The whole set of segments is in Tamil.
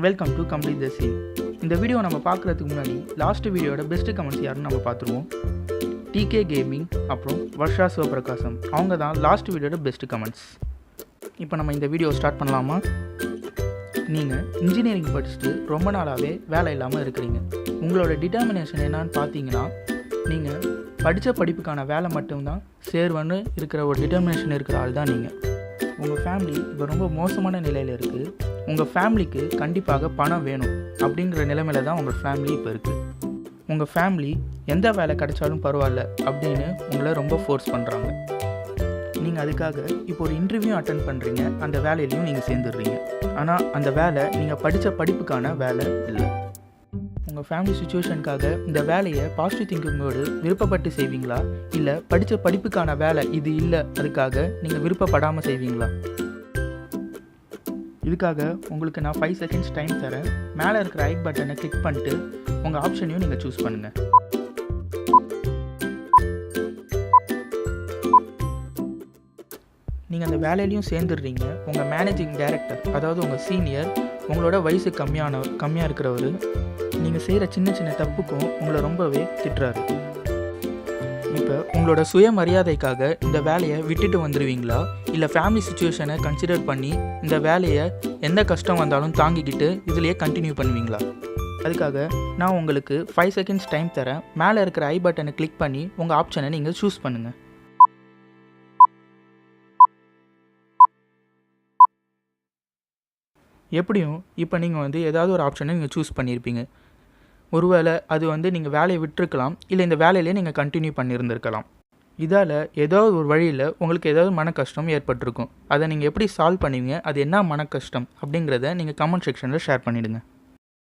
Welcome to complete the scene. இந்த வீடியோ நம்ம பார்க்குறதுக்கு முன்னாடி லாஸ்ட் வீடியோட பெஸ்ட் கமெண்ட்ஸ் யாருன்னு நம்ம பார்த்துருவோம். டிகே கேமிங் அப்புறம் வர்ஷா சிவபிரகாசம், அவங்க தான் லாஸ்ட் வீடியோட பெஸ்ட் கமெண்ட்ஸ். இப்போ நம்ம இந்த வீடியோ ஸ்டார்ட் பண்ணலாமா? நீங்கள் இன்ஜினியரிங் படிச்சுட்டு ரொம்ப நாளாகவே வேலை இல்லாமல் இருக்கிறீங்க. உங்களோட டிட்டர்மினேஷன் என்னான்னு பார்த்தீங்கன்னா, நீங்கள் படித்த படிப்புக்கான வேலை மட்டும்தான் சேர்வன்னு இருக்கிற ஒரு டிட்டர்மினேஷன் இருக்கிற ஆள் தான் நீங்கள். உங்கள் ஃபேமிலி இப்போ ரொம்ப மோசமான நிலையில் இருக்குது. உங்கள் ஃபேமிலிக்கு கண்டிப்பாக பணம் வேணும் அப்படிங்கிற நிலைமையில தான் உங்கள் ஃபேமிலி இப்போ இருக்குது. உங்கள் ஃபேமிலி எந்த வேலை கிடைச்சாலும் பரவாயில்ல அப்படின்னு உங்களை ரொம்ப ஃபோர்ஸ் பண்ணுறாங்க. நீங்கள் அதுக்காக இப்போ ஒரு இன்டர்வியூ அட்டென்ட் பண்ணுறீங்க, அந்த வேலையிலையும் நீங்கள் சேர்ந்துடுறீங்க. ஆனால் அந்த வேலை நீங்கள் படித்த படிப்புக்கான வேலை இல்லை. உங்கள் ஃபேமிலி சுச்சுவேஷனுக்காக இந்த வேலையை பாசிட்டிவ் திங்கிங்கோடு விருப்பப்பட்டு செய்வீங்களா, இல்லை படித்த படிப்புக்கான வேலை இது இல்லை அதுக்காக நீங்கள் விருப்பப்படாமல் செய்வீங்களா? இதுக்காக உங்களுக்கு நான் 5 செகண்ட்ஸ் டைம் தரேன். மேலே இருக்கிற ஐ பட்டனை கிளிக் பண்ணிட்டு உங்கள் ஆப்ஷனையும் நீங்கள் சூஸ் பண்ணுங்கள். நீங்கள் அந்த வேலையிலையும் சேர்ந்துடுறீங்க. உங்கள் மேனேஜிங் டைரக்டர், அதாவது உங்கள் சீனியர், உங்களோட வயசு கம்மியாக இருக்கிறவர் நீங்கள் செய்கிற சின்ன சின்ன தப்புக்கும் உங்களை ரொம்பவே திட்டுறாரு. இப்போ உங்களோட சுயமரியாதைக்காக இந்த வேலையை விட்டுட்டு வந்துடுவீங்களா, இல்லை ஃபேமிலி சுச்சுவேஷனை கன்சிடர் பண்ணி இந்த வேலையை எந்த கஷ்டம் வந்தாலும் தாங்கிக்கிட்டு இதிலேயே கண்டினியூ பண்ணுவீங்களா? அதுக்காக நான் உங்களுக்கு 5 செகண்ட்ஸ் டைம் தரேன். மேலே இருக்கிற ஐ பட்டனை கிளிக் பண்ணி உங்கள் ஆப்ஷனை நீங்கள் சூஸ் பண்ணுங்கள். எப்படியும் இப்போ நீங்கள் ஏதாவது ஒரு ஆப்ஷனை நீங்கள் சூஸ் பண்ணியிருப்பீங்க. ஒருவேளை அது நீங்கள் வேலையை விட்டுருக்கலாம், இல்லை இந்த வேலையிலே நீங்கள் கண்டினியூ பண்ணியிருந்திருக்கலாம். இதால் ஏதாவது ஒரு வழியில் உங்களுக்கு ஏதாவது மன கஷ்டம் ஏற்பட்டிருக்கும். அதை நீங்கள் எப்படி சால்வ் பண்ணுவீங்க, அது என்ன மன கஷ்டம் அப்படிங்கிறத நீங்கள் கமெண்ட் செக்ஷனில் ஷேர் பண்ணிவிடுங்க.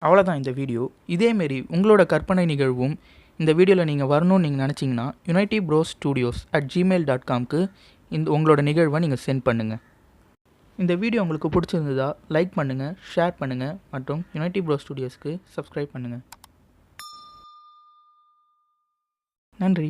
அவ்வளோதான் இந்த வீடியோ. இதேமாரி உங்களோட கற்பனை நிகழ்வும் இந்த வீடியோவில் நீங்கள் வரணும்னு நீங்கள் நினச்சிங்கன்னா unitybrosstudious@gmail.com உங்களோட நிகழ்வை நீங்கள் சென்ட் பண்ணுங்கள். இந்த வீடியோ உங்களுக்கு பிடிச்சிருந்ததா லைக் பண்ணுங்கள், ஷேர் பண்ணுங்கள் மற்றும் யுனைட்டி ப்ரோ ஸ்டுடியோஸ்க்கு சப்ஸ்கிரைப் பண்ணுங்கள். நன்றி.